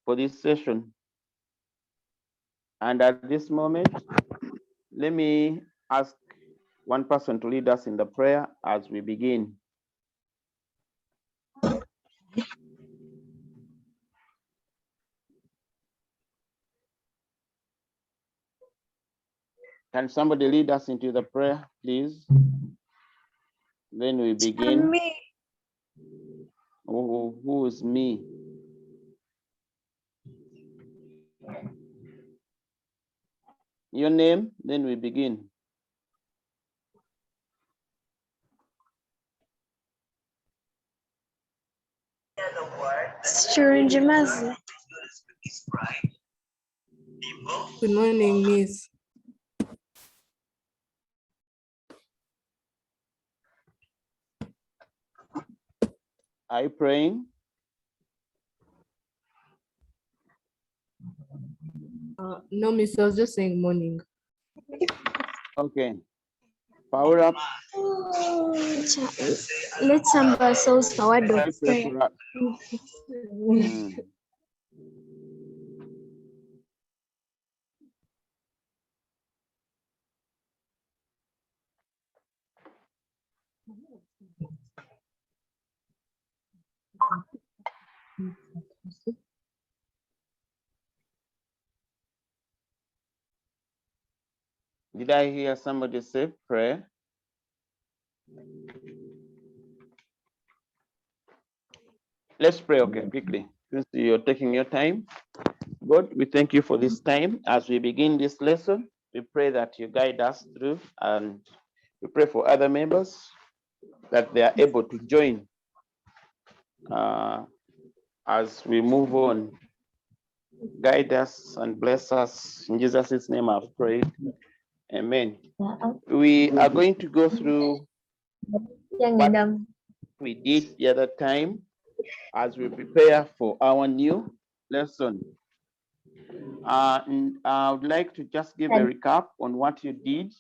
for this session. And at this moment, let me ask one person to lead us in the prayer as we begin. Can somebody lead us into the prayer, please? Then we begin. Me. Who is me? Your name, then we begin. Shirinjimazi. Good morning, Miss. Are you praying? No, Miss, I was just saying morning. Okay. Power up. Let somebody source a word Can of you pray prayer. for us? Did I hear somebody say prayer? Let's pray, okay, quickly. Since you're taking your time. God, we thank you for this time. As we begin this lesson, we pray that you guide us through, and we pray for other members that they are able to join as we move on. Guide us and bless us. In Jesus' name I've prayed. Amen. We are going to go through what we did the other time as we prepare for our new lesson. And I would like to just give a recap on what you did.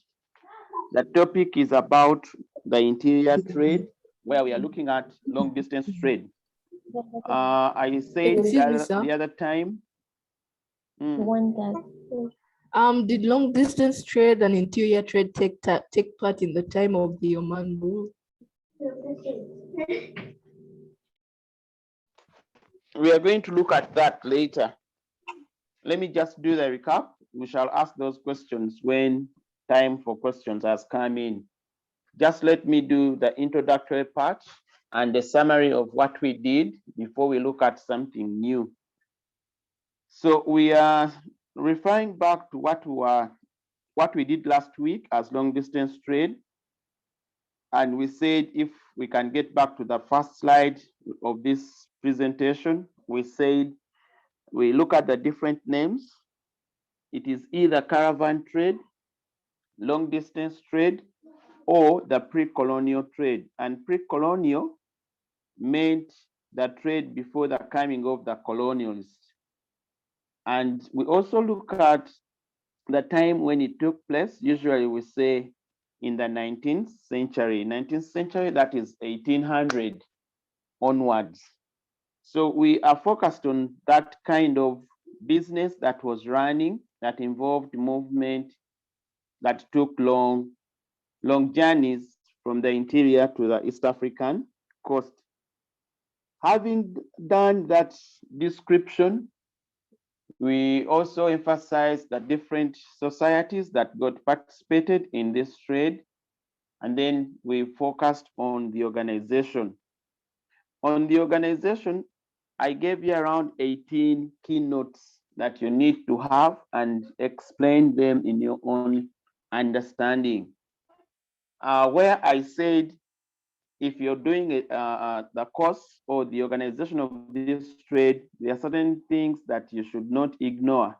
The topic is about the interior trade, where we are looking at long distance trade. I said the other time. Did long distance trade and interior trade take part in the time of the Oman rule? We are going to look at that later. Let me just do the recap. We shall ask those questions when time for questions has come in. Just let me do the introductory part and the summary of what we did before we look at something new. So we are referring back to what we did last week as long distance trade. And we said if we can get back to the first slide of this presentation, we said we look at the different names. It is either caravan trade, long distance trade, or the pre-colonial trade. And pre-colonial meant the trade before the coming of the colonialists. And we also look at the time when it took place. Usually we say in the 19th century. 19th century, that is 1800 onwards. So we are focused on that kind of business that was running, that involved movement, that took long journeys from the interior to the East African coast. Having done that description, we also emphasize the different societies that got participated in this trade, and then we focused on the organization. On the organization, I gave you around 18 keynotes that you need to have and explain them in your own understanding. Where I said, if you're doing the course or the organization of this trade, there are certain things that you should not ignore.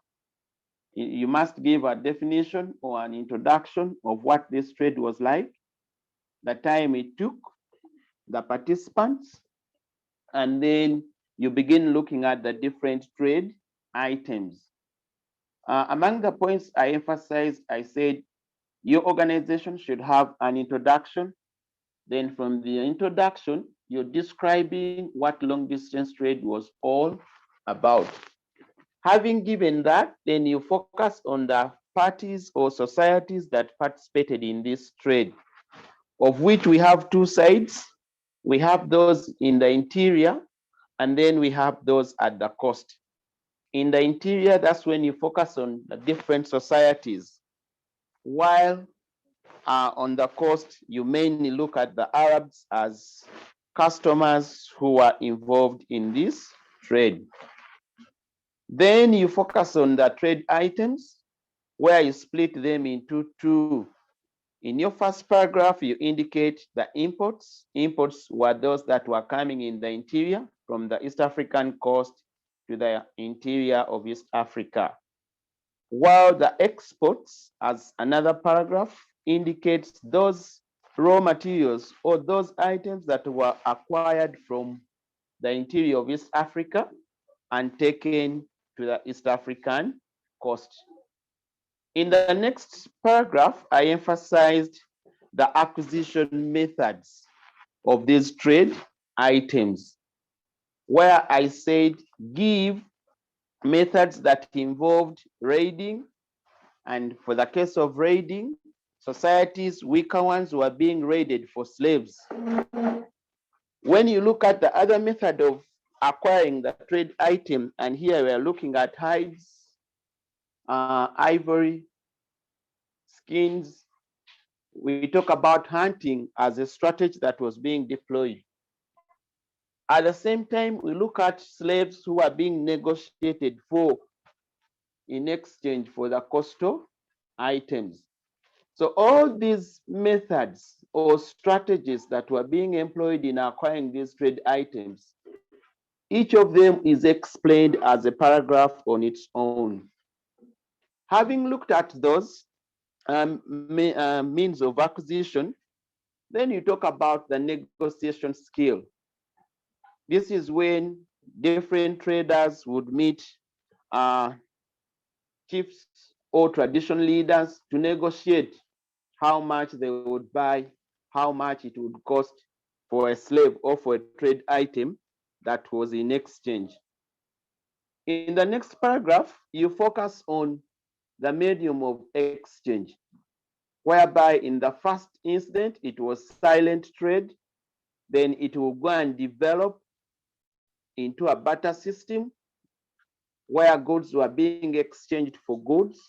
You must give a definition or an introduction of what this trade was like, the time it took, the participants, and then you begin looking at the different trade items. Among the points I emphasized, I said your organization should have an introduction. Then from the introduction, you're describing what long distance trade was all about. Having given that, then you focus on the parties or societies that participated in this trade, of which we have two sides. We have those in the interior, and then we have those at the coast. In the interior, that's when you focus on the different societies, while on the coast, you mainly look at the Arabs as customers who are involved in this trade. Then you focus on the trade items, where you split them into two. In your first paragraph, you indicate the imports. Imports were those that were coming in the interior from the East African coast to the interior of East Africa. While the exports, as another paragraph, indicates those raw materials or those items that were acquired from the interior of East Africa and taken to the East African coast. In the next paragraph, I emphasized the acquisition methods of these trade items, where I said give methods that involved raiding, and for the case of raiding, societies, weaker ones, were being raided for slaves. When you look at the other method of acquiring the trade item, and here we are looking at hides, ivory, skins, we talk about hunting as a strategy that was being deployed. At the same time, we look at slaves who are being negotiated for in exchange for the coastal items. So all these methods or strategies that were being employed in acquiring these trade items, each of them is explained as a paragraph on its own. Having looked at those means of acquisition, then you talk about the negotiation skill. This is when different traders would meet chiefs or tradition leaders to negotiate how much they would buy, how much it would cost for a slave or for a trade item that was in exchange. In the next paragraph, you focus on the medium of exchange, whereby in the first incident, it was silent trade. Then it will go and develop into a barter system where goods were being exchanged for goods.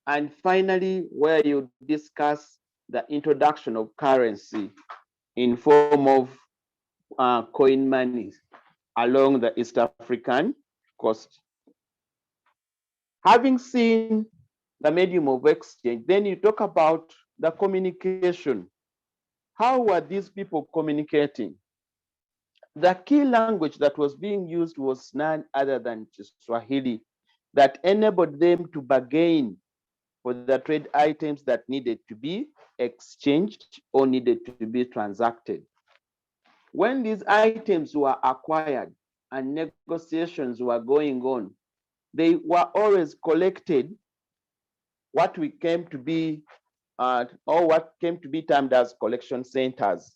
And finally, where you discuss the introduction of currency in form of coin money along the East African coast. Having seen the medium of exchange, then you talk about the communication. How were these people communicating? The key language that was being used was none other than Swahili, that enabled them to bargain for the trade items that needed to be exchanged or needed to be transacted. When these items were acquired and negotiations were going on, they were always collected, what we came to be, or what came to be termed as collection centers.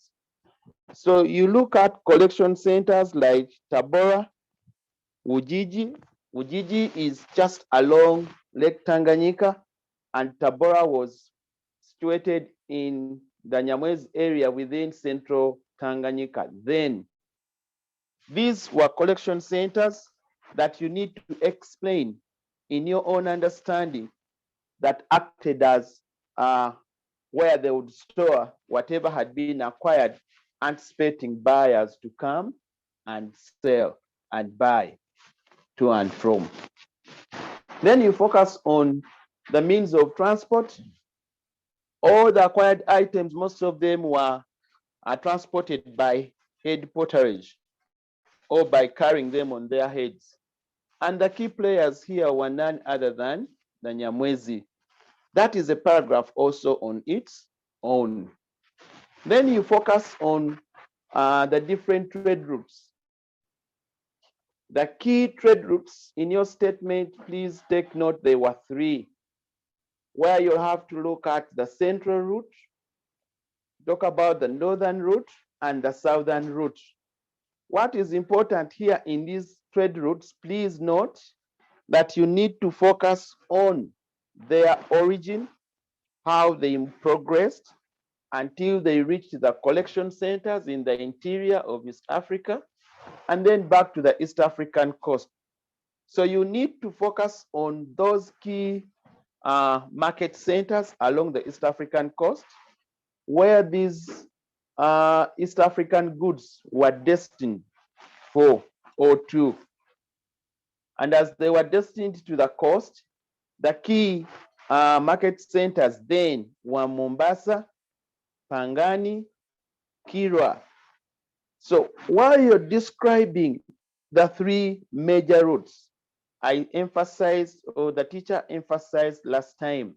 So you look at collection centers like Tabora, Ujiji. Ujiji is just along Lake Tanganyika, and Tabora was situated in the Nyamwezi area within central Tanganyika. Then these were collection centers that you need to explain in your own understanding that acted as where they would store whatever had been acquired, anticipating buyers to come and sell and buy to and from. Then you focus on the means of transport. All the acquired items, most of them were transported by head porterage or by carrying them on their heads. And the key players here were none other than the Nyamwezi. That is a paragraph also on its own. Then you focus on the different trade routes. The key trade routes in your statement, please take note, there were three, where you'll have to look at the central route, talk about the northern route, and the southern route. What is important here in these trade routes, please note that you need to focus on their origin, how they progressed until they reached the collection centers in the interior of East Africa, and then back to the East African coast. So you need to focus on those key market centers along the East African coast, where these East African goods were destined for or to. And as they were destined to the coast, the key market centers then were Mombasa, Pangani, Kilwa. So while you're describing the three major routes, I emphasized, or the teacher emphasized last time,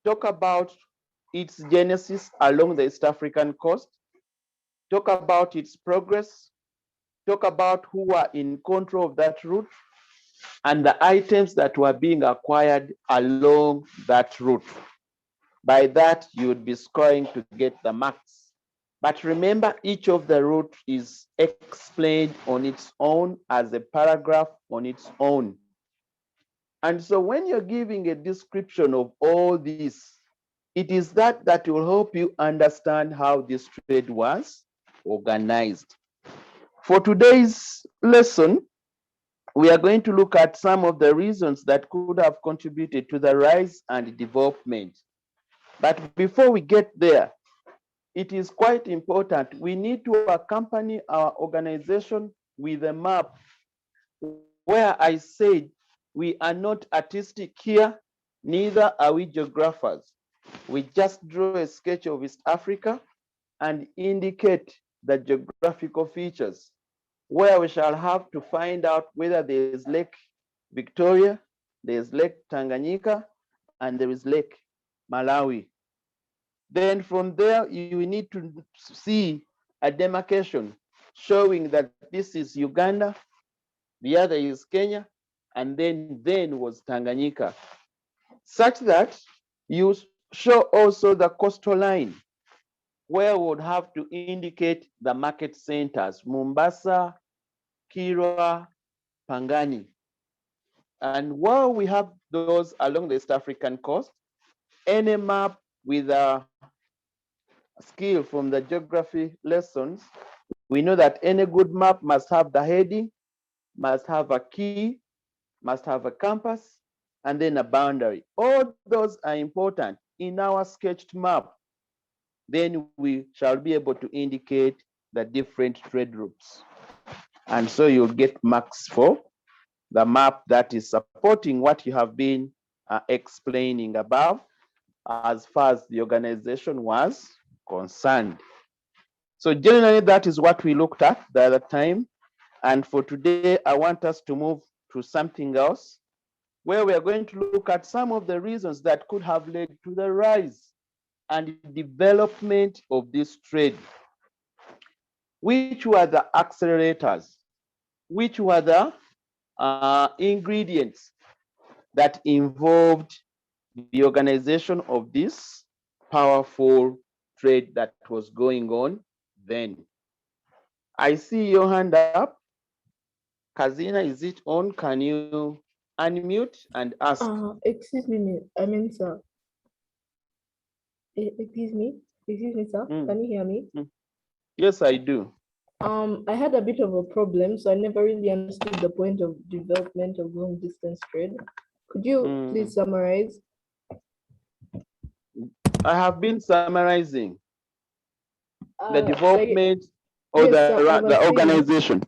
talk about its genesis along the East African coast, talk about its progress, talk about who were in control of that route, and the items that were being acquired along that route. By that, you would be scoring to get the marks. But remember, each of the route is explained on its own as a paragraph on its own. And so when you're giving a description of all this, it is that will help you understand how this trade was organized. For today's lesson, we are going to look at some of the reasons that could have contributed to the rise and development. But before we get there, it is quite important. We need to accompany our organization with a map, where I said we are not artistic here, neither are we geographers. We just draw a sketch of East Africa and indicate the geographical features, where we shall have to find out whether there is Lake Victoria, there is Lake Tanganyika, and there is Lake Malawi. Then from there, you need to see a demarcation showing that this is Uganda, the other is Kenya, and then was Tanganyika, such that you show also the coastal line, where we would have to indicate the market centers, Mombasa, Kilwa, Pangani. And while we have those along the East African coast, any map with a skill from the geography lessons, we know that any good map must have the heading, must have a key, must have a compass, and then a boundary. All those are important in our sketched map. Then we shall be able to indicate the different trade routes. And so you'll get marks for the map that is supporting what you have been explaining above, as far as the organization was concerned. So generally, that is what we looked at the other time. And for today, I want us to move to something else, where we are going to look at some of the reasons that could have led to the rise and development of this trade. Which were the accelerators? Which were the ingredients that involved the organization of this powerful trade that was going on then? I see your hand up. Kazina, is it on? Can you unmute and ask? Excuse me, sir. Excuse me, sir. Can you hear me? Yes, I do. I had a bit of a problem, so I never really understood the point of development of long distance trade. Could you please summarize? I have been summarizing the development of the organization.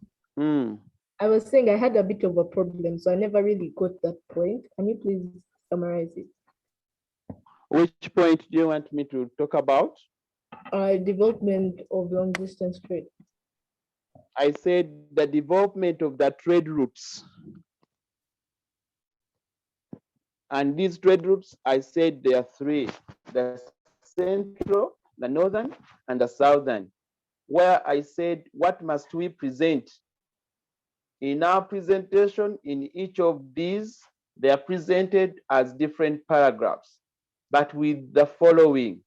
I was saying I had a bit of a problem, so I never really got that point. Can you please summarize it? Which point do you want me to talk about? Development of long distance trade. I said the development of the trade routes. And these trade routes, I said there are three: the central, the northern, and the southern, where I said, what must we present? In our presentation, in each of these, they are presented as different paragraphs, but with the following.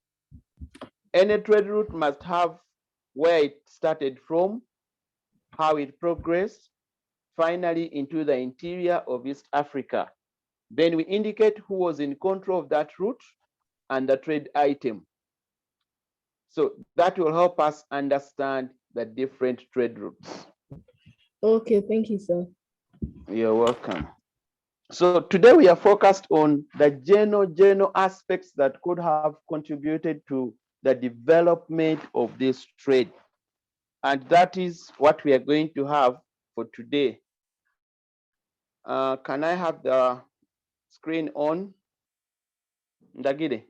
Any trade route must have where it started from, how it progressed, finally into the interior of East Africa. Then we indicate who was in control of that route and the trade item. So that will help us understand the different trade routes. Okay, thank you, sir. You're welcome. So today we are focused on the general aspects that could have contributed to the development of this trade. And that is what we are going to have for today. Can I have the screen on? Ndagide,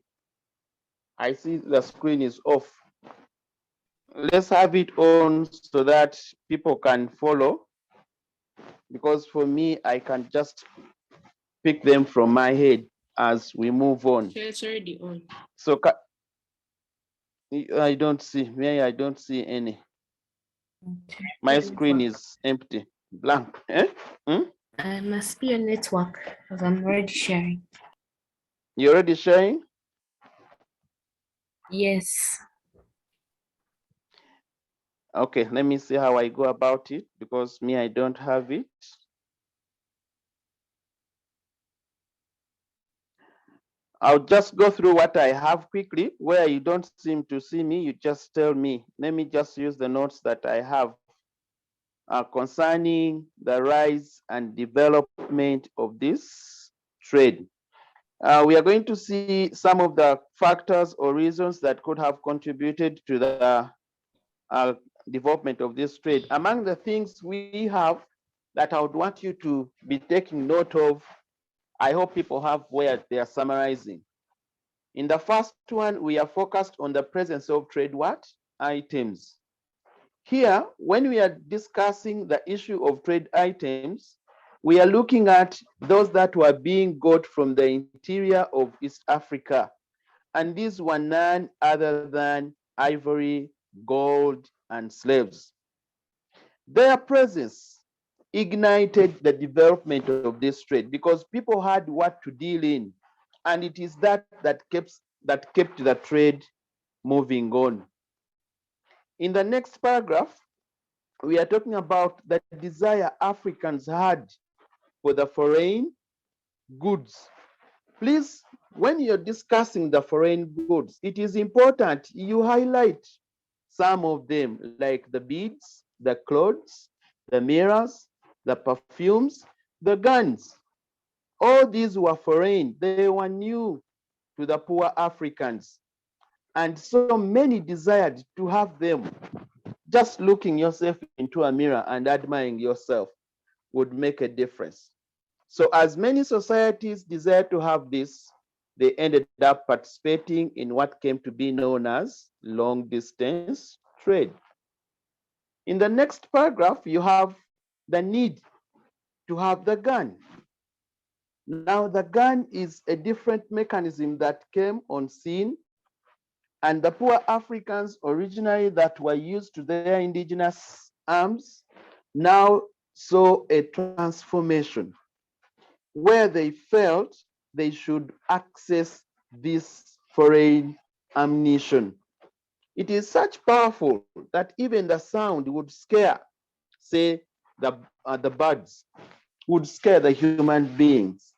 I see the screen is off. Let's have it on so that people can follow. Because for me, I can just pick them from my head as we move on. It's already on. So I don't see, I don't see any. My screen is empty, blank. Must be a network because I'm already sharing. You already sharing? Yes. Okay, let me see how I go about it because me, I don't have it. I'll just go through what I have quickly. Where you don't seem to see me, you just tell me. Let me just use the notes that I have concerning the rise and development of this trade. We are going to see some of the factors or reasons that could have contributed to the development of this trade. Among the things we have that I would want you to be taking note of, I hope people have where they are summarizing. In the first one, we are focused on the presence of trade what? Items. Here, when we are discussing the issue of trade items, we are looking at those that were being got from the interior of East Africa. And these were none other than ivory, gold, and slaves. Their presence ignited the development of this trade because people had what to deal in. And it is that kept the trade moving on. In the next paragraph, we are talking about the desire Africans had for the foreign goods. Please, when you're discussing the foreign goods, it is important you highlight some of them, like the beads, the clothes, the mirrors, the perfumes, the guns. All these were foreign. They were new to the poor Africans. And so many desired to have them. Just looking yourself into a mirror and admiring yourself would make a difference. So as many societies desired to have this, they ended up participating in what came to be known as long distance trade. In the next paragraph, you have the need to have the gun. Now, the gun is a different mechanism that came on scene, and the poor Africans originally that were used to their indigenous arms now saw a transformation where they felt they should access this foreign ammunition. It is such powerful that even the sound would scare, say, the birds, would scare the human beings.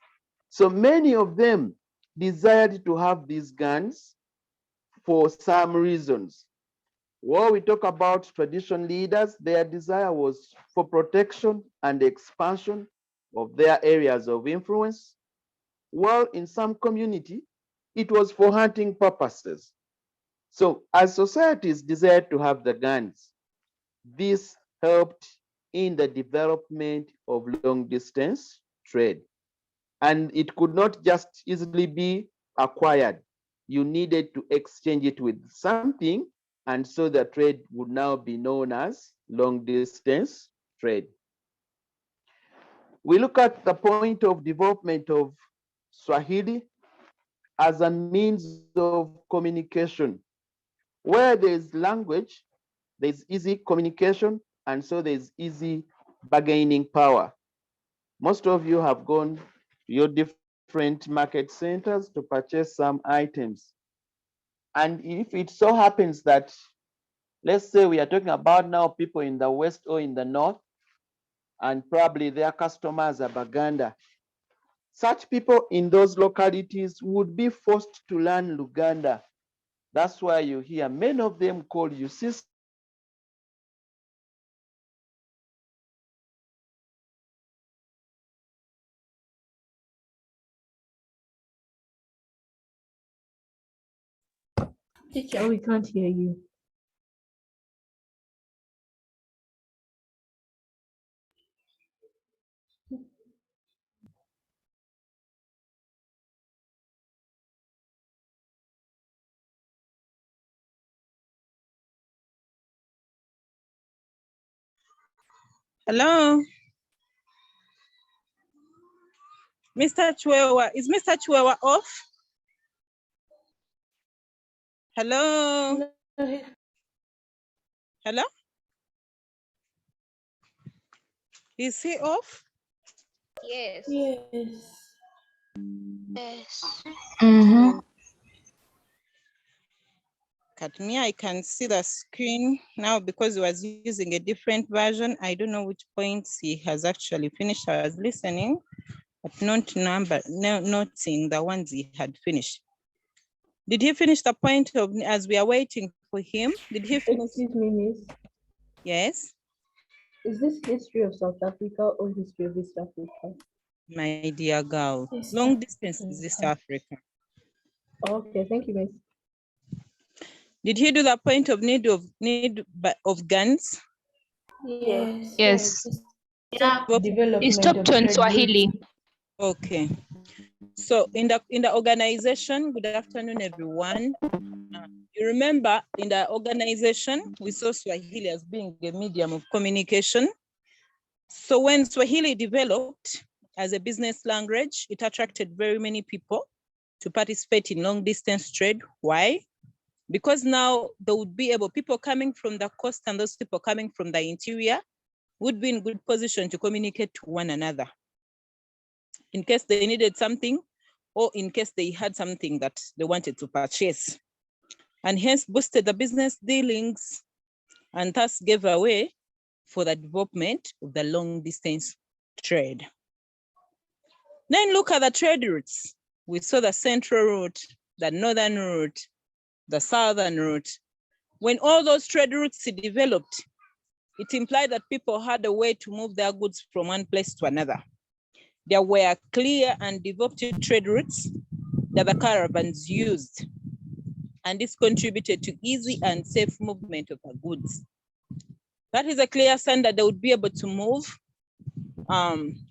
So many of them desired to have these guns for some reasons. When we talk about tradition leaders, their desire was for protection and expansion of their areas of influence. While in some community, it was for hunting purposes. So as societies desired to have the guns, this helped in the development of long distance trade. And it could not just easily be acquired. You needed to exchange it with something, and so the trade would now be known as long distance trade. We look at the point of development of Swahili as a means of communication. Where there's language, there's easy communication, and so there's easy bargaining power. Most of you have gone to your different market centers to purchase some items. And if it so happens that, let's say we are talking about now people in the West or in the North, and probably their customers are Baganda. Such people in those localities would be forced to learn Luganda. That's why you hear many of them call you sister. Teacher, we can't hear you. Hello. Mr. Chwewa, is Mr. Chwewa off? Hello. Hello? Is he off? Yes. Yes. Yes. At me, I can see the screen now because he was using a different version. I don't know which points he has actually finished. I was listening, but not seeing the ones he had finished. Did he finish the point of, as we are waiting for him? Did he finish? Excuse me, miss. Yes. Is this history of South Africa or history of East Africa? My dear girl, East long distance is East Africa. Africa. Okay, thank you, miss. Did he do the point of need of guns? Yes. Yes. Yeah. Development He stopped of on trade Swahili. routes. Okay. So in the organization, good afternoon, everyone. You remember in the organization, we saw Swahili as being a medium of communication. So when Swahili developed as a business language, it attracted very many people to participate in long distance trade. Why? Because now there would be people coming from the coast and those people coming from the interior would be in good position to communicate to one another in case they needed something or in case they had something that they wanted to purchase, and hence boosted the business dealings and thus gave a way for the development of the long distance trade. Then look at the trade routes. We saw the central route, the northern route, the southern route. When all those trade routes developed, it implied that people had a way to move their goods from one place to another. There were clear and developed trade routes that the caravans used, and this contributed to easy and safe movement of the goods. That is a clear sign that they would be able to move,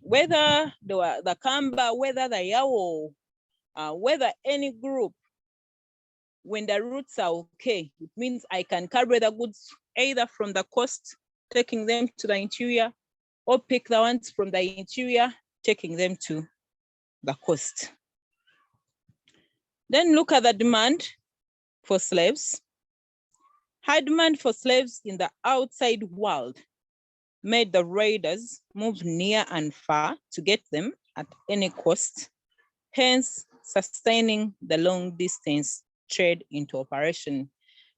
whether they were the Kamba, whether the Yawo, whether any group. When the routes are okay, it means I can carry the goods either from the coast, taking them to the interior, or pick the ones from the interior, taking them to the coast. Then look at the demand for slaves. High demand for slaves in the outside world made the raiders move near and far to get them at any cost, hence sustaining the long distance trade into operation.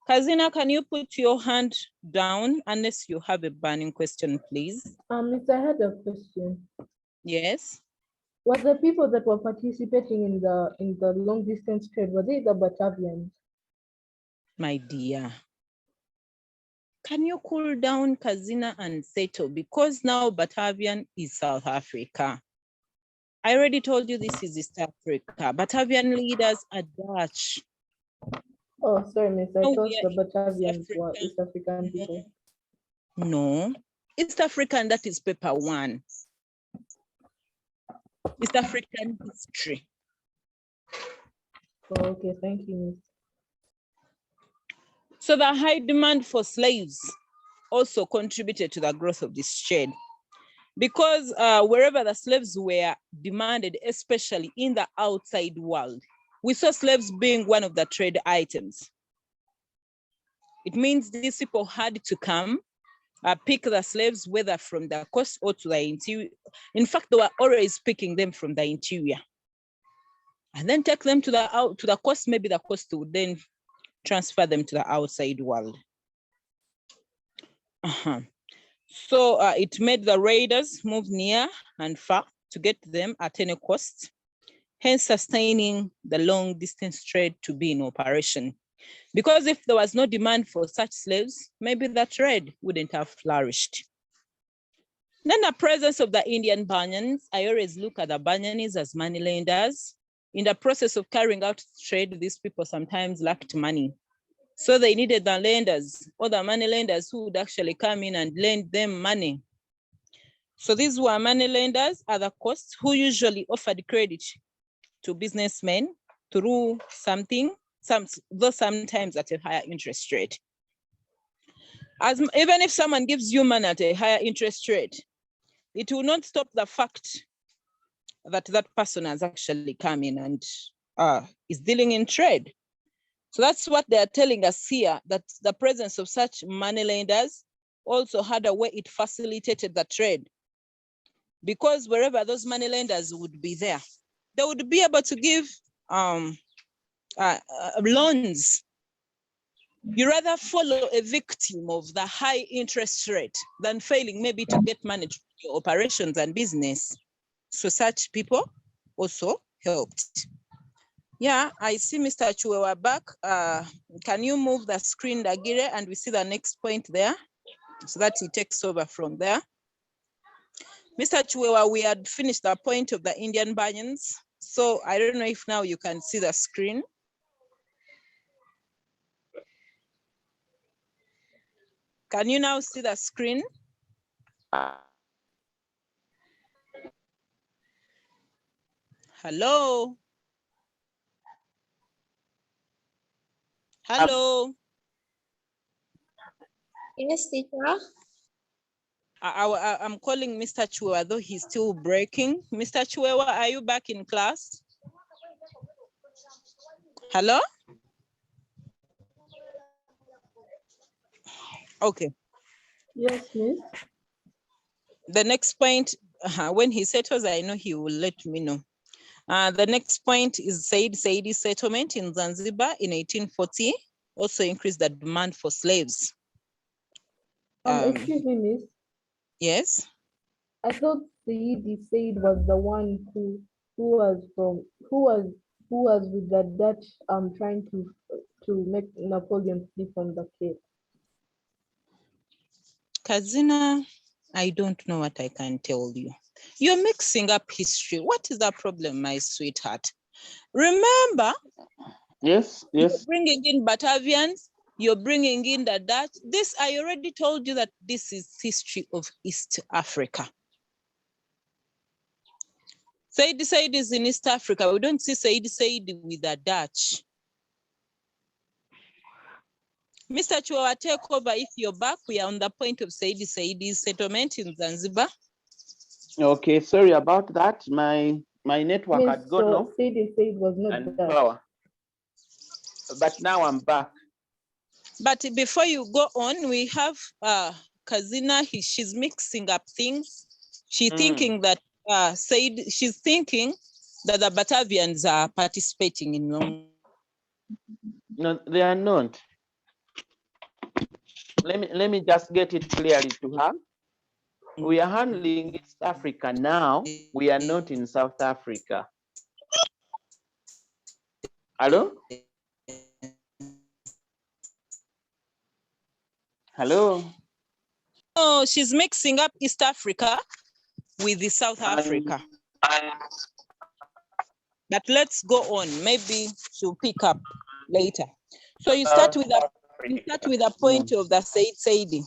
Kazina, can you put your hand down unless you have a burning question, please? Miss, I had a question. Yes. Was the people that were participating in the long distance trade, were they the Batavians? My dear, can you cool down, Kazina, and settle? Because now Batavian is South Africa. I already told you this is East Africa. Batavian leaders are Dutch. Oh, sorry, miss. I No, thought we the are Batavians East were Africa. East African people. No, East African, that is paper one. East African history. Oh, okay, thank you, miss. So the high demand for slaves also contributed to the growth of this trade, because wherever the slaves were demanded, especially in the outside world, we saw slaves being one of the trade items. It means these people had to come, pick the slaves, whether from the coast or to the interior. In fact, they were always picking them from the interior, and then take them to the coast. Maybe the coast would then transfer them to the outside world. So it made the raiders move near and far to get them at any cost, hence sustaining the long distance trade to be in operation. Because if there was no demand for such slaves, maybe that trade wouldn't have flourished. Then the presence of the Indian Banyans, I always look at the Banyanis as moneylenders. In the process of carrying out trade, these people sometimes lacked money. So they needed the lenders or the money lenders who would actually come in and lend them money. So these were money lenders at the cost who usually offered credit to businessmen through though sometimes at a higher interest rate. Even if someone gives you money at a higher interest rate, it will not stop the fact that that person has actually come in and is dealing in trade. So that's what they are telling us here, that the presence of such money lenders also had a way it facilitated the trade. Because wherever those money lenders would be there, they would be able to give loans. You rather follow a victim of the high interest rate than failing maybe to get money to your operations and business. So such people also helped. Yeah, I see Mr. Chuewa back. Can you move the screen, Dagire, and we see the next point there so that he takes over from there. Mr. Chuewa, we had finished the point of the Indian Banyans. So I don't know if now you can see the screen. Can you now see the screen? Hello? Hello? Yes, teacher. I'm calling Mr. Chuewa, though he's still breaking. Mr. Chuewa, are you back in class? Hello? Okay. Yes, Miss. The next point, when he settles, I know he will let me know. The next point is Said Saidi settlement in Zanzibar in 1840 also increased the demand for slaves. Excuse me, Miss. Yes. I thought Saidi Said was the one who was with the Dutch trying to make Napoleon flee from the Cape. Kazina, I don't know what I can tell you. You're mixing up history. What is the problem, my sweetheart? Remember, Yes, you're yes. bringing in Batavians, you're bringing in the Dutch. This, I already told you that this is history of East Africa. Said is in East Africa. We don't see Said with the Dutch. Mr. Chua, take over if you're back. We are on the point of Saidi's settlement in Zanzibar. Okay, sorry about that. My network Miss, had gone off Said was not and Dutch. power. But now I'm back. But before you go on, we have Kazina. She's mixing up things. She's thinking that she's thinking that the Batavians are participating in long. No, they are not. Let me just get it clearly to her. We are handling East Africa now. We are not in South Africa. Hello? Hello? Oh, she's mixing up East Africa with the South Africa. But let's go on. Maybe she'll pick up later. So you start with a point of the Saidi.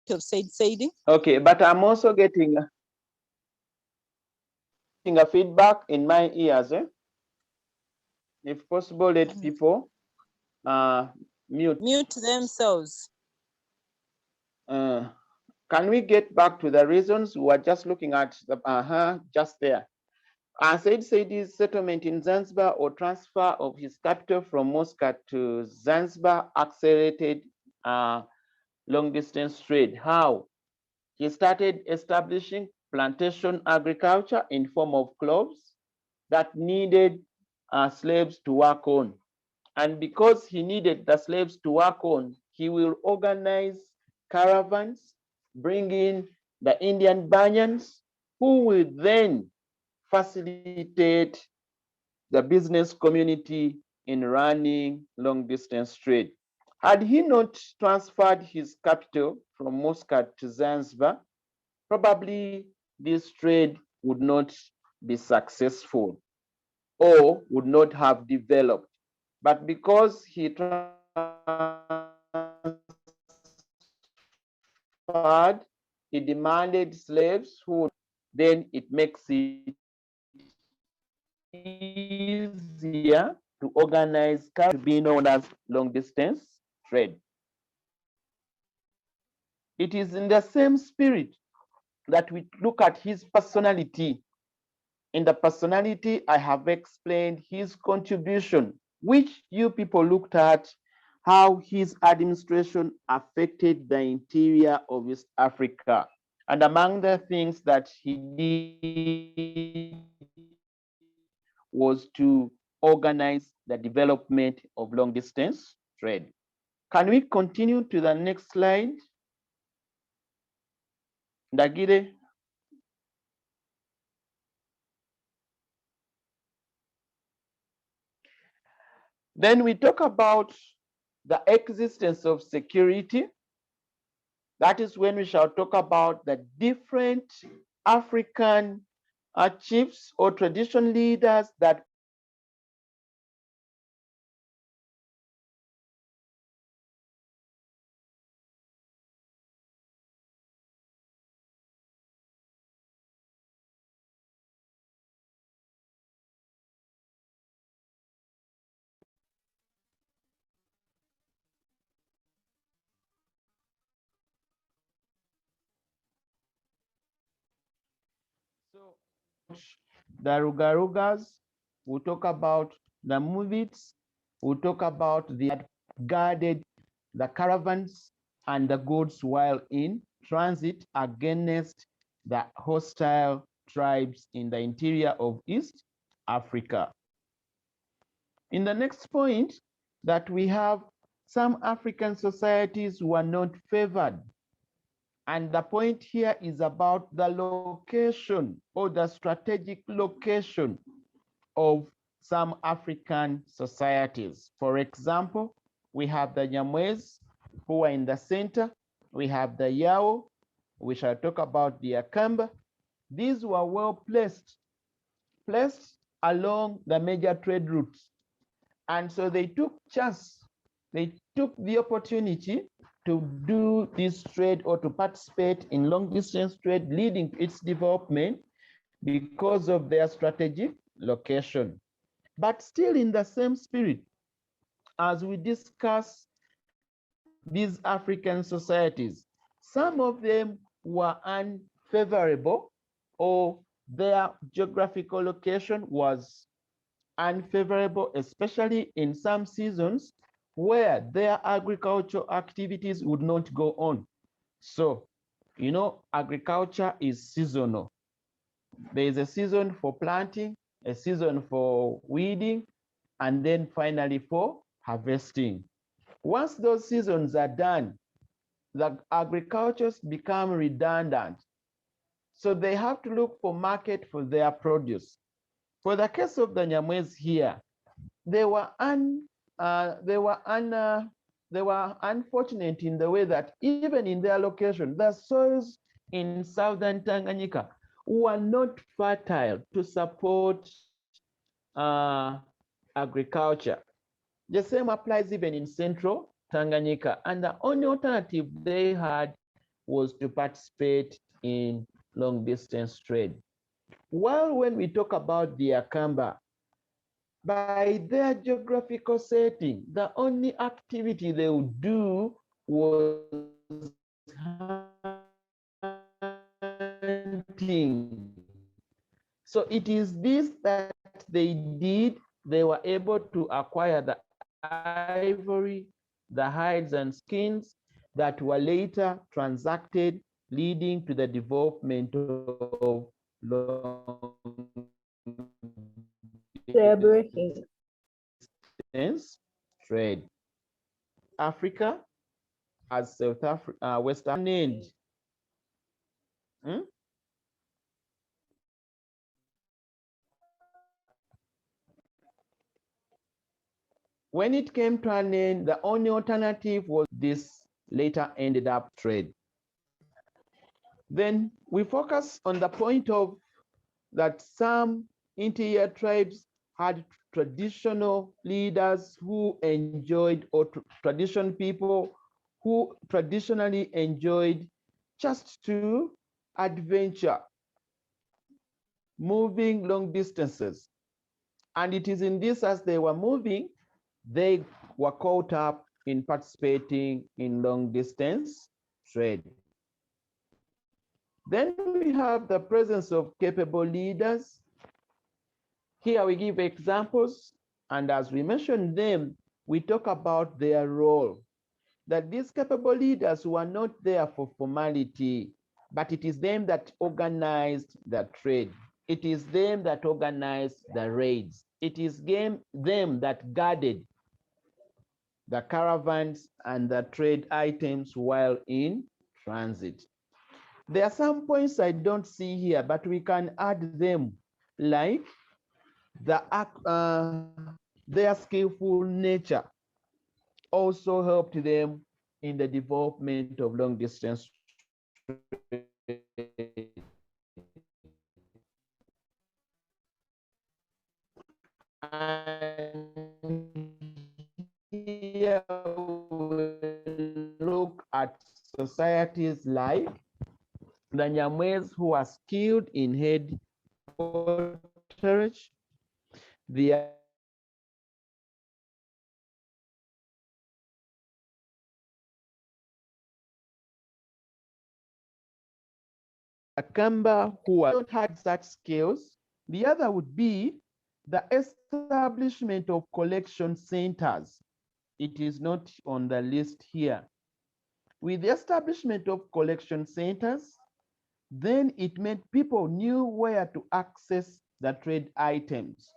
Of Saidi. Okay, but I'm also getting a feedback in my ears. If possible, let people mute themselves. Can we get back to the reasons? We were just looking at the just there. Saidi's settlement in Zanzibar or transfer of his capital from Muscat to Zanzibar accelerated long distance trade. How? He started establishing plantation agriculture in form of crops that needed slaves to work on. And because he needed the slaves to work on, he will organize caravans, bring in the Indian Banyans, who will then facilitate the business community in running long distance trade. Had he not transferred his capital from Muscat to Zanzibar, probably this trade would not be successful or would not have developed. But because he transferred, he demanded slaves who then it makes it easier to organize to be known as long distance trade. It is in the same spirit that we look at his personality. In the personality, I have explained his contribution, which you people looked at how his administration affected the interior of East Africa. And among the things that he did was to organize the development of long distance trade. Can we continue to the next slide? Ndagire. Then we talk about the existence of security. That is when we shall talk about the different African chiefs or tradition leaders that so the Rugarugas, we'll talk about the Movits, we'll talk about the guarded the caravans and the goods while in transit against the hostile tribes in the interior of East Africa. In the next point, that we have some African societies were not favored. And the point here is about the location or the strategic location of some African societies. For example, we have the Nyamwez, who are in the center. We have the Yao. We shall talk about the Akamba. These were well placed along the major trade routes. And so they took the opportunity to do this trade or to participate in long distance trade, leading to its development because of their strategic location. But still in the same spirit, as we discuss these African societies, some of them were unfavorable or their geographical location was unfavorable, especially in some seasons where their agricultural activities would not go on. So, agriculture is seasonal. There is a season for planting, a season for weeding, and then finally for harvesting. Once those seasons are done, the agricultures become redundant. So they have to look for market for their produce. For the case of the Nyamwez here, they were unfortunate in the way that even in their location, the soils in southern Tanganyika were not fertile to support agriculture. The same applies even in central Tanganyika, and the only alternative they had was to participate in long distance trade. While when we talk about the Akamba, by their geographical setting, the only activity they would do was hunting. So it is this that they did. They were able to acquire the ivory, the hides and skins that were later transacted, leading to the development of long Celebrating. distance trade. Africa, as South Africa, Western End. When it came to an end, the only alternative was this later ended up trade. Then we focus on the point of that some interior tribes had traditional leaders who enjoyed, or traditional people who traditionally enjoyed just to adventure, moving long distances. And it is in this, as they were moving, they were caught up in participating in long distance trade. Then we have the presence of capable leaders. Here we give examples, and as we mention them, we talk about their role. That these capable leaders were not there for formality, but it is them that organized the trade. It is them that organized the raids. It is them that guarded the caravans and the trade items while in transit. There are some points I don't see here, but we can add them, like their skillful nature also helped them in the development of long distance trade. And here we look at societies like the Nyamwez, who are skilled in head potterage, the Akamba, who don't have such skills. The other would be the establishment of collection centers. It is not on the list here. With the establishment of collection centers, then it meant people knew where to access the trade items.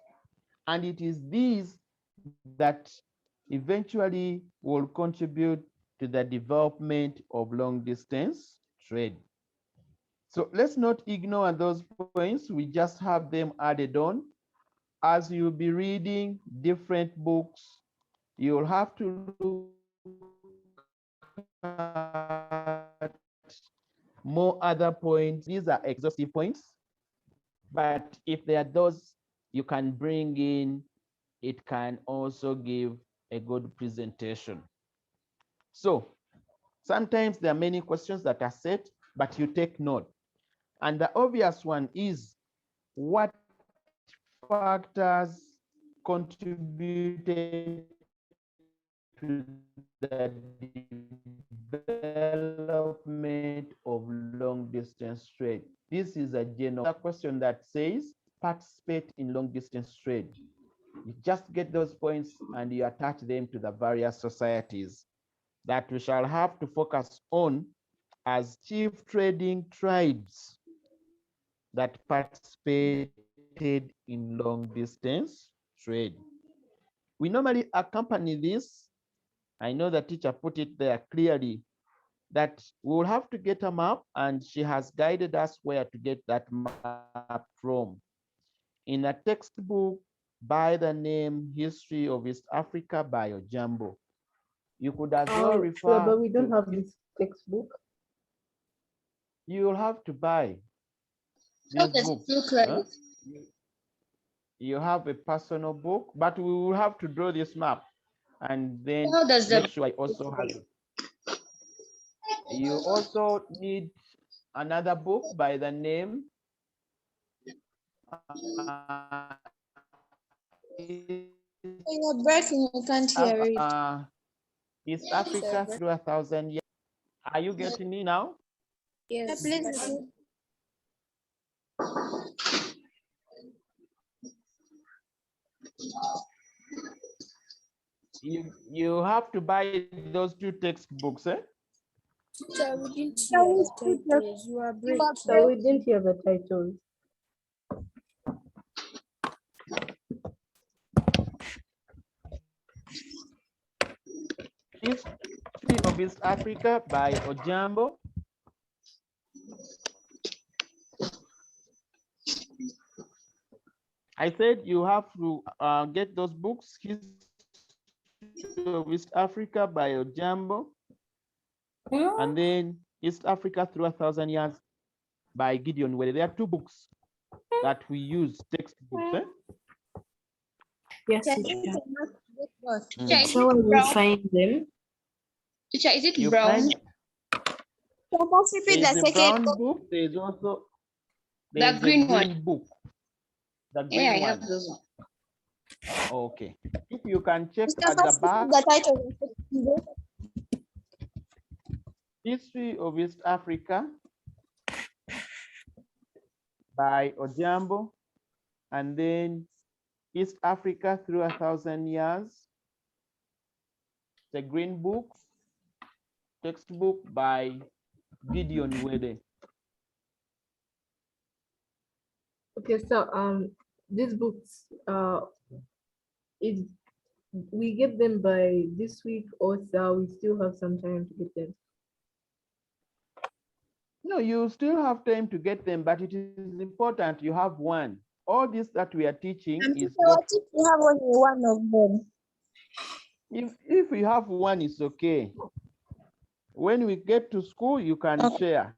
And it is these that eventually will contribute to the development of long distance trade. So let's not ignore those points. We just have them added on. As you'll be reading different books, you'll have to look at more other points. These are exhaustive points, but if there are those you can bring in, it can also give a good presentation. So sometimes there are many questions that are set, but you take note. And the obvious one is, what factors contributed to the development of long distance trade? This is a general question that says participate in long distance trade. You just get those points and you attach them to the various societies that we shall have to focus on as chief trading tribes that participated in long distance trade. We normally accompany this. I know the teacher put it there clearly that we will have to get a map, and she has guided us where to get that map from. In a textbook by the name History of East Africa by Ojambo. You could as well refer Sure, but we don't to have this textbook. You will have to buy this book. Huh? You have a personal book, but we will have to draw this map and then make sure I also have it. You also need another book by the name You're breaking, I can't hear it. East Africa through 1,000 years. Are you getting me now? Yes. You have to buy those two textbooks, eh? So we didn't hear the titles. You are breaking. So we didn't hear the titles. History of of East Africa by Ojambo. I said you have to get those books, History of East Africa by Ojambo, and then East Africa Through 1,000 Years by Gideon Wede. There are two books that we use, textbooks. Eh? Yes, Teacher, teacher. Teacher, is So I it will brown? find them. Teacher, is it You brown? find So let's repeat there's the a second brown book, book, there's also the a green one. green book. The Yeah, green I have one. those ones. Okay. If you can check Mr. at the First, back, the title of the book. History of East Africa by Ojambo, and then East Africa Through 1,000 Years, the green book, textbook by Gideon Wede. Okay, so these books is we get them by this week, or so we still have some time to get them? No, you still have time to get them, but it is important you have one. All this that we are teaching is Teacher, what, what if you have only one of them? if you have one, it's okay. When we get to school, you can share.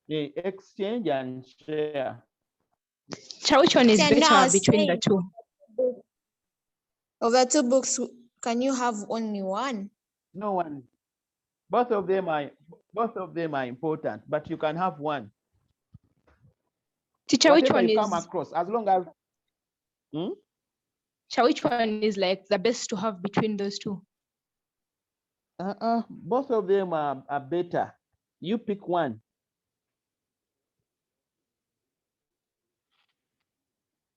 They exchange and share. So which one is Teacher, now better between the saying two? of the two books, can you have only one? No one. Both of them are important, but you can have one. Teacher, which Whatever one you come is? across, as long as So which one is like the best to have between those two? both of them are better. You pick one.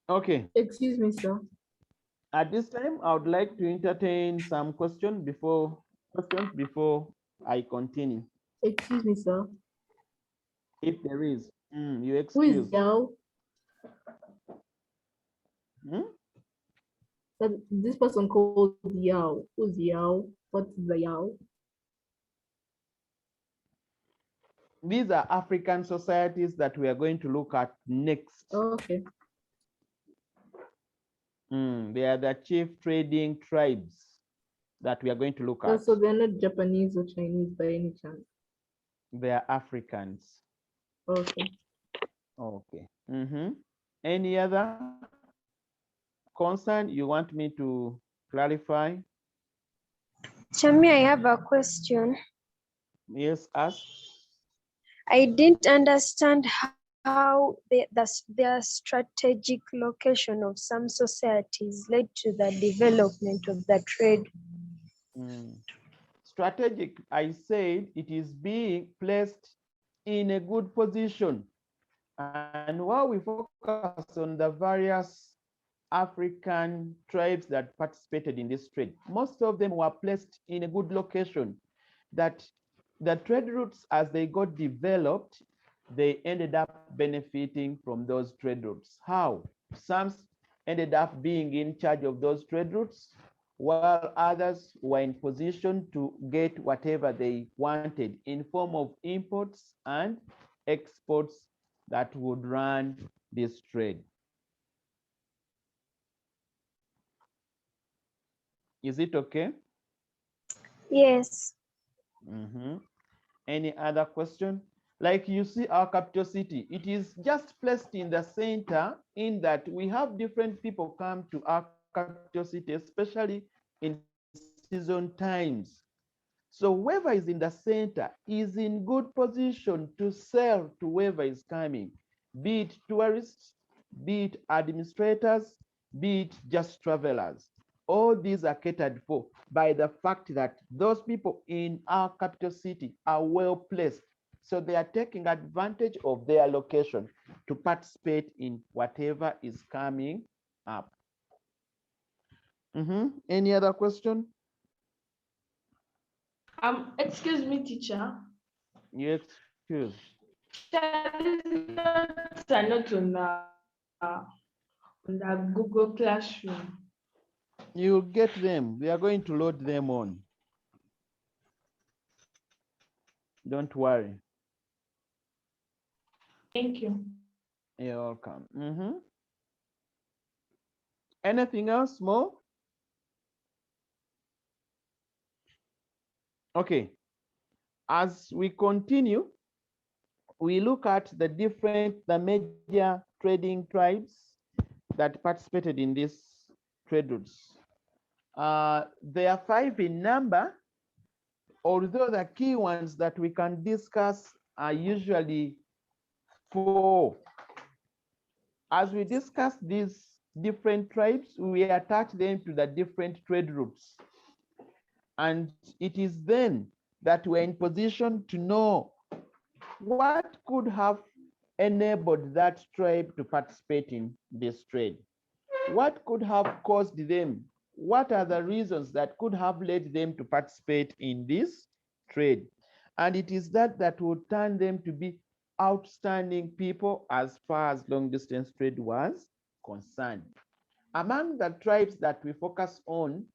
Okay. Excuse me, sir. At this time, I would like to entertain some questions before I continue. Excuse me, sir. If there is, you Who is excuse. Yao? Hmm? That this person called Yao. Who's Yao? What's the Yao? These are African societies that we are going to look at next. Oh, okay. They are the chief trading tribes that we are going to look Oh, at. so they're not Japanese or Chinese by any chance? They are Africans. Okay. Okay. Any other concern you want me to clarify? Chami, I have a question. Yes, ask. I didn't understand how their strategic location of some societies led to the development of the trade. Strategic, I said it is being placed in a good position. And while we focus on the various African tribes that participated in this trade, most of them were placed in a good location, that the trade routes, as they got developed, they ended up benefiting from those trade routes. How? Some ended up being in charge of those trade routes, while others were in position to get whatever they wanted in form of imports and exports that would run this trade. Is it okay? Yes. Any other question? Like you see our capital city, it is just placed in the center, in that we have different people come to our capital city, especially in season times. So whoever is in the center is in good position to sell to whoever is coming, be it tourists, be it administrators, be it just travelers. All these are catered for by the fact that those people in our capital city are well placed. So they are taking advantage of their location to participate in whatever is coming up. Any other question? Excuse me, teacher. You excuse. These notes are not on the Google Classroom. You'll get them. We are going to load them on. Don't worry. Thank you. You're welcome. Anything else more? Okay. As we continue, we look at the major trading tribes that participated in these trade routes. There are 5 in number, although the key ones that we can discuss are usually 4. As we discuss these different tribes, we attach them to the different trade routes. And it is then that we're in position to know what could have enabled that tribe to participate in this trade. What could have caused them? What are the reasons that could have led them to participate in this trade? And it is that would turn them to be outstanding people as far as long distance trade was concerned. Among the tribes that we focus on,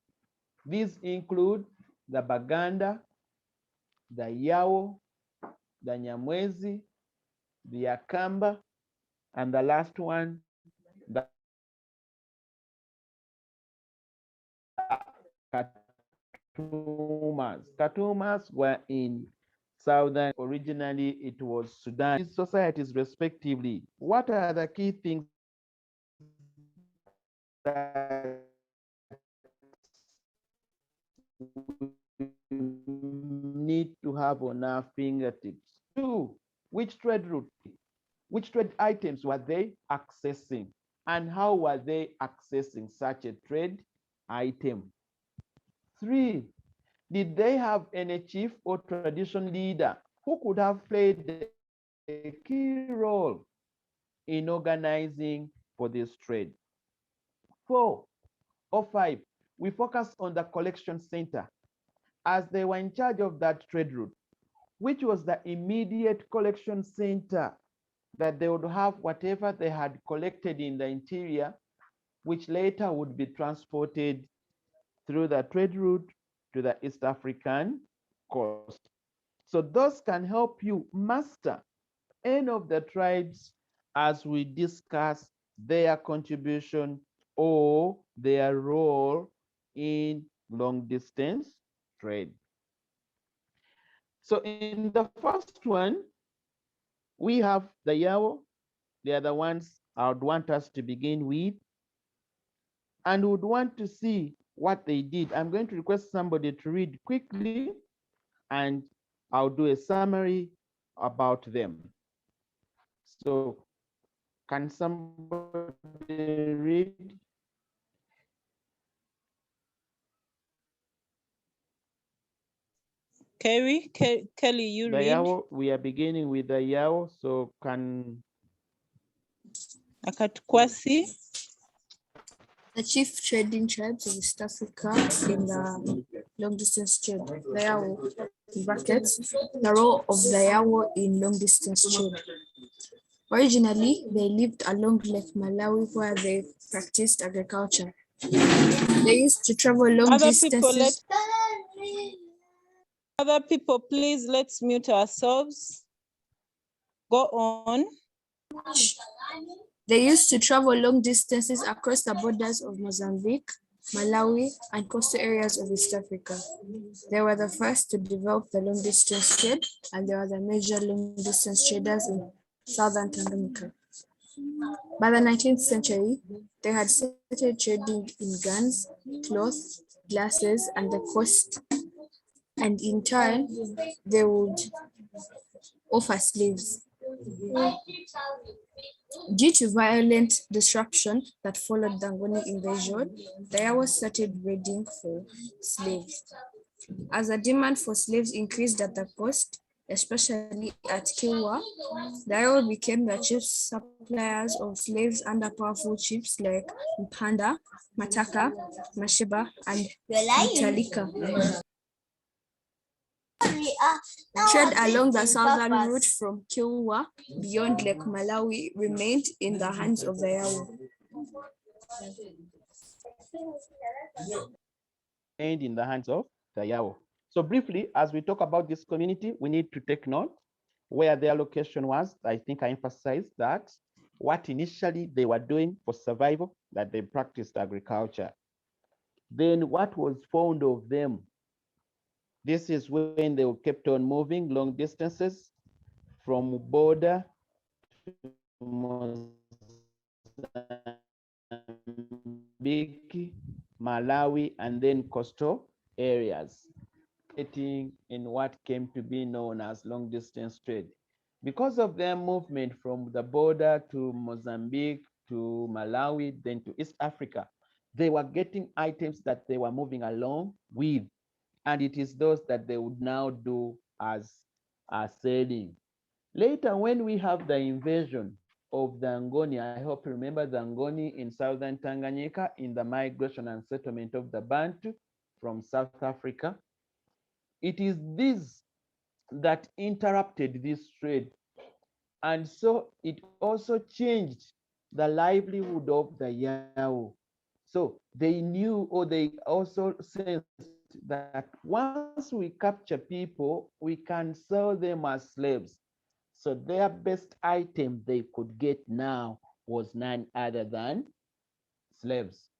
these include the Baganda, the Yao, the Nyamwezi, the Akamba, and the last one, the Katumas. Katumas were in southern, originally it was Sudan. These societies respectively, what are the key things that need to have on our fingertips? 2, which trade route, which trade items were they accessing, and how were they accessing such a trade item? 3, did they have any chief or tradition leader who could have played a key role in organizing for this trade? 4 or 5, we focus on the collection center as they were in charge of that trade route, which was the immediate collection center that they would have whatever they had collected in the interior, which later would be transported through the trade route to the East African coast. So those can help you master any of the tribes as we discuss their contribution or their role in long distance trade. So in the first one, we have the Yao. They are the ones I would want us to begin with, and would want to see what they did. I'm going to request somebody to read quickly, and I'll do a summary about them. So can somebody read? Kelly, you The read. Yao, we are beginning with the Yao, so can Akatukwasi. The chief trading tribes of East Africa in the long distance trade. The Yao, in brackets, the role of the Yao in long distance trade. Originally, they lived along Lake Malawi where they practiced agriculture. They used to travel long distances. Other people, please, let's mute ourselves. Go on. They used to travel long distances across the borders of Mozambique, Malawi, and coastal areas of East Africa. They were the first to develop the long distance trade, and they were the major long distance traders in southern Tanganyika. By the 19th century, they had started trading in guns, cloth, glasses, and the coast, and in turn, they would offer slaves. Due to violent disruption that followed the Ngoni invasion, the Yao started raiding for slaves. As the demand for slaves increased at the coast, especially at Kilwa, the Yao became the chief suppliers of slaves under powerful chiefs like Mpanda, Mataka, Masheba, and Mutalika. Trade along the southern route from Kilwa beyond Lake Malawi remained in the hands of the Yao. And in the hands of the Yao. So briefly, as we talk about this community, we need to take note where their location was. I think I emphasized that what initially they were doing for survival, that they practiced agriculture. Then what was found of them? This is when they kept on moving long distances from border to Mozambique, Malawi, and then coastal areas, in what came to be known as long distance trade. Because of their movement from the border to Mozambique, to Malawi, then to East Africa, they were getting items that they were moving along with, and it is those that they would now do as selling. Later, when we have the invasion of the Angoni, I hope you remember the Angoni in southern Tanganyika in the migration and settlement of the Bantu from South Africa. It is this that interrupted this trade. And so it also changed the livelihood of the Yao. So they knew, or they also sensed that once we capture people, we can sell them as slaves. So their best item they could get now was none other than slaves.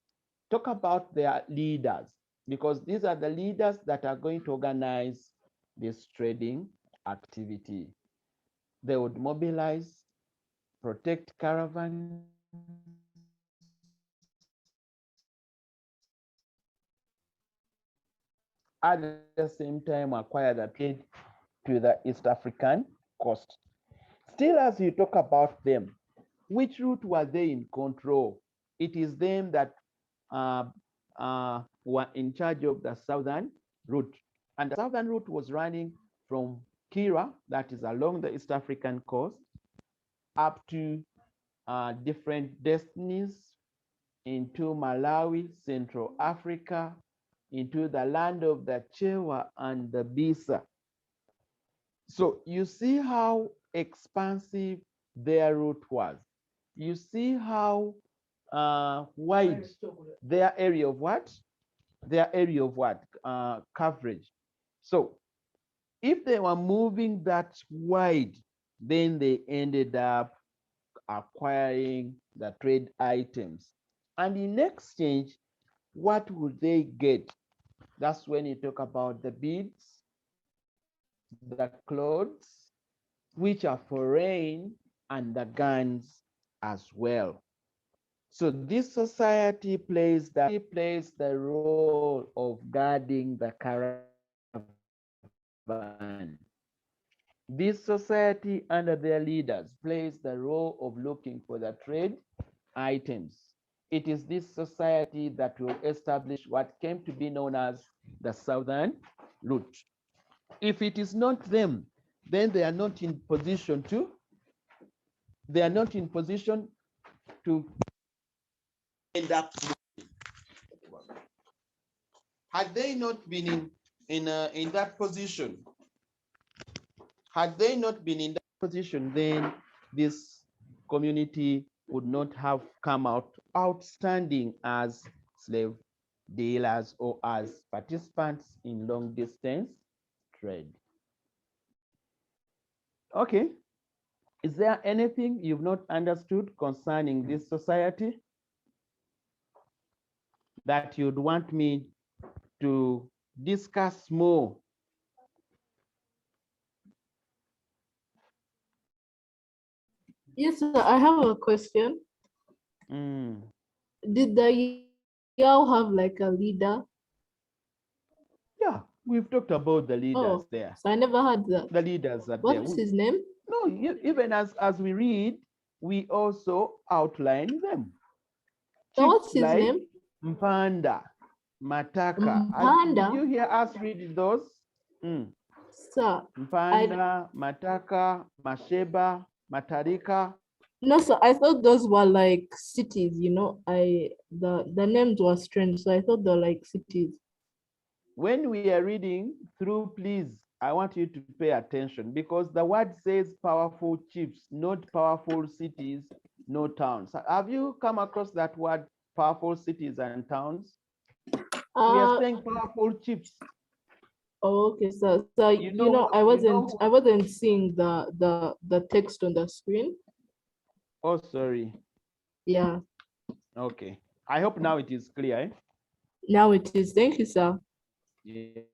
Talk about their leaders, because these are the leaders that are going to organize this trading activity. They would mobilize, protect caravans, at the same time acquire the trade to the East African coast. Still, as you talk about them, which route were they in control? It is them that were in charge of the southern route. And the southern route was running from Kira, that is along the East African coast, up to different destinies into Malawi, Central Africa, into the land of the Chewa and the Bisa. So you see how expansive their route was. You see how wide their area of what? Their area of what? Coverage. So if they were moving that wide, then they ended up acquiring the trade items. And in exchange, what would they get? That's when you talk about the beads, the clothes, which are foreign, and the guns as well. So this society plays the role of guarding the caravan. This society under their leaders plays the role of looking for the trade items. It is this society that will establish what came to be known as the Southern Route. If it is not them, then they are not in position to end up. Had they not been in that position, then this community would not have come out outstanding as slave dealers or as participants in long distance trade. Okay, is there anything you've not understood concerning this society that you'd want me to discuss more? Yes, sir, I have a question. Did the Yao have like a leader? Yeah, we've talked about the leaders there. So I never had that. The leaders are there. What's his name? No, even as we read, we also outline them. So what's his like name? Mpanda, Mataka. Mpanda? Did you hear us read those? Sir, Mpanda, Mataka, Masheba, Matarika. no, sir, I thought those were like cities, you know. The names were strange, so I thought they were like cities. When we are reading through, please, I want you to pay attention, because the word says powerful chiefs, not powerful cities, no towns. Have you come across that word, powerful cities and towns? We are saying powerful chiefs. Oh, okay, so You know I who- you know wasn't seeing the text on the screen. Oh, sorry. Yeah, Okay. I hope now it is clear. Eh? now it is. Thank you, sir. You're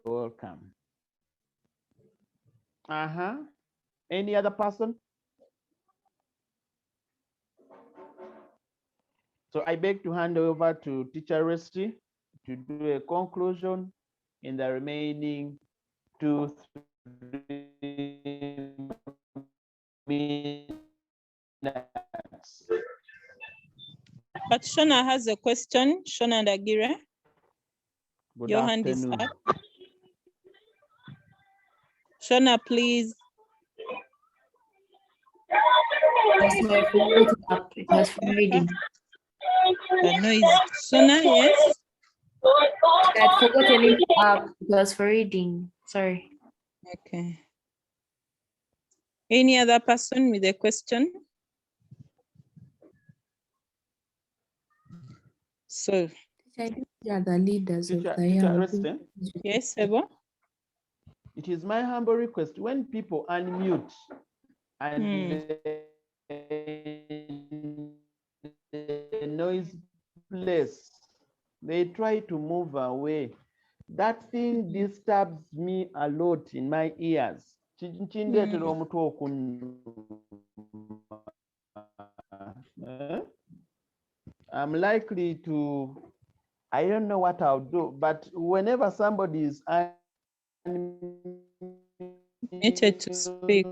welcome. Any other person? So I beg to hand over to Teacher Resty to do a conclusion in the remaining 2-3 minutes. But Shona has a question. Shona Dagire, Good your hand is afternoon. up. Shona, please. It was for reading. The noise. Shona, yes. I had forgotten it up. It was for reading. Sorry. Okay. Any other person with a question? So, Yeah, the leaders of Teacher the year. Resty, yes, Ebo. it is my humble request when people unmute and the noise place, they try to move away. That thing disturbs me a lot in my ears. Chindeetera omutwe okunuma. I'm likely to, I don't know what I'll do, but whenever somebody is Needed to speak.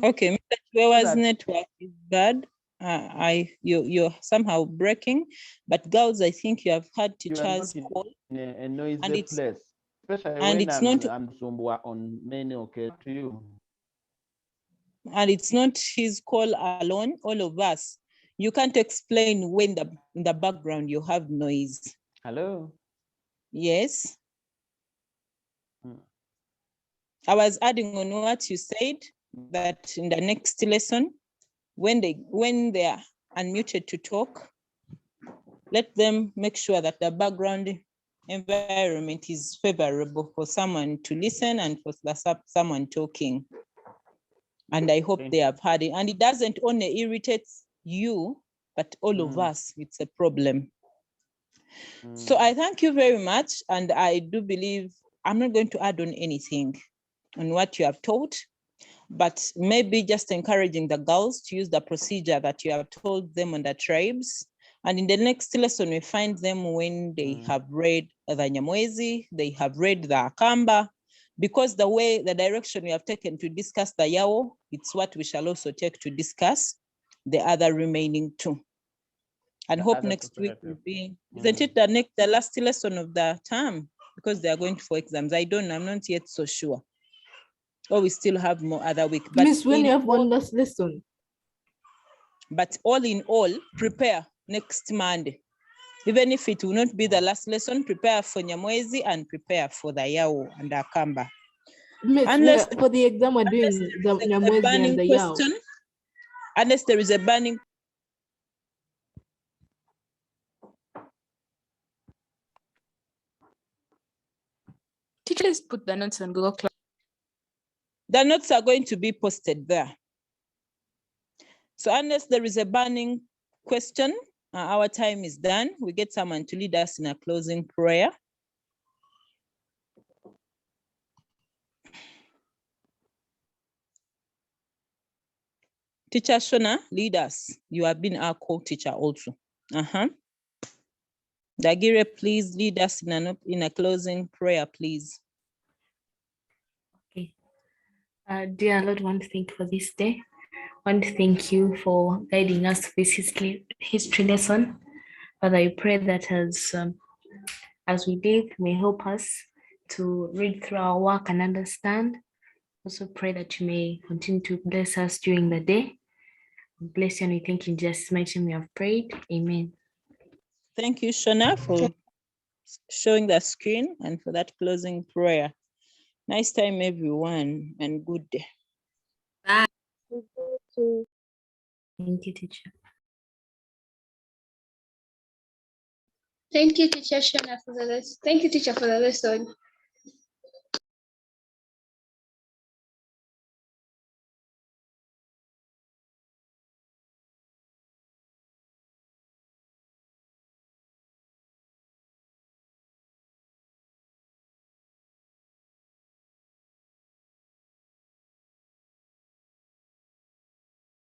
Okay, Mr. Chiwewa's network is bad. You're somehow breaking, but girls, I think you have had teachers call, in a noisy and it's place, especially and when it's not I'm Sumbwa on many occasions to you. and it's not his call alone. All of us, you can't explain when in the background you have noise. Hello. Yes. I was adding on what you said, that in the next lesson, when they are unmuted to talk, let them make sure that the background environment is favorable for someone to listen and for someone talking. And I hope they have heard it. And it doesn't only irritate you, but all of us, it's a problem. So I thank you very much. And I do believe I'm not going to add on anything on what you have taught, but maybe just encouraging the girls to use the procedure that you have told them on the tribes. And in the next lesson, we find them when they have read the Nyamwezi, they have read the Akamba, because the direction we have taken to discuss the Yao, it's what we shall also take to discuss the other remaining two. And hope next week will be, isn't it the last lesson of the term? Because they are going for exams. I don't know, I'm not yet so sure. Or we still have more other week. But Miss, when you have one last lesson. But all in all, prepare next Monday. Even if it will not be the last lesson, prepare for Nyamwezi and prepare for the Yao and the Akamba. Miss, Unless for the exam we're doing the Nyamwezi and the Yao. Unless there is a burning. Teachers put the notes on Google Class. The notes are going to be posted there. So unless there is a burning question, our time is done. We get someone to lead us in a closing prayer. Teacher Shona, lead us. You have been our co-teacher also. Dagire, please lead us in a closing prayer, please. Okay. Dear Lord, I want to thank you for this day. I want to thank you for guiding us to this history lesson. Father, I pray that as we live, may help us to read through our work and understand. Also pray that you may continue to bless us during the day. Bless you and we thank you in Jesus' mighty name we have prayed. Amen. Thank you, Shona, for showing the screen and for that closing prayer. Nice time, everyone, and good day. Bye. Thank you, teacher. Thank you, teacher Shona, for the lesson. Thank you, teacher, for the lesson.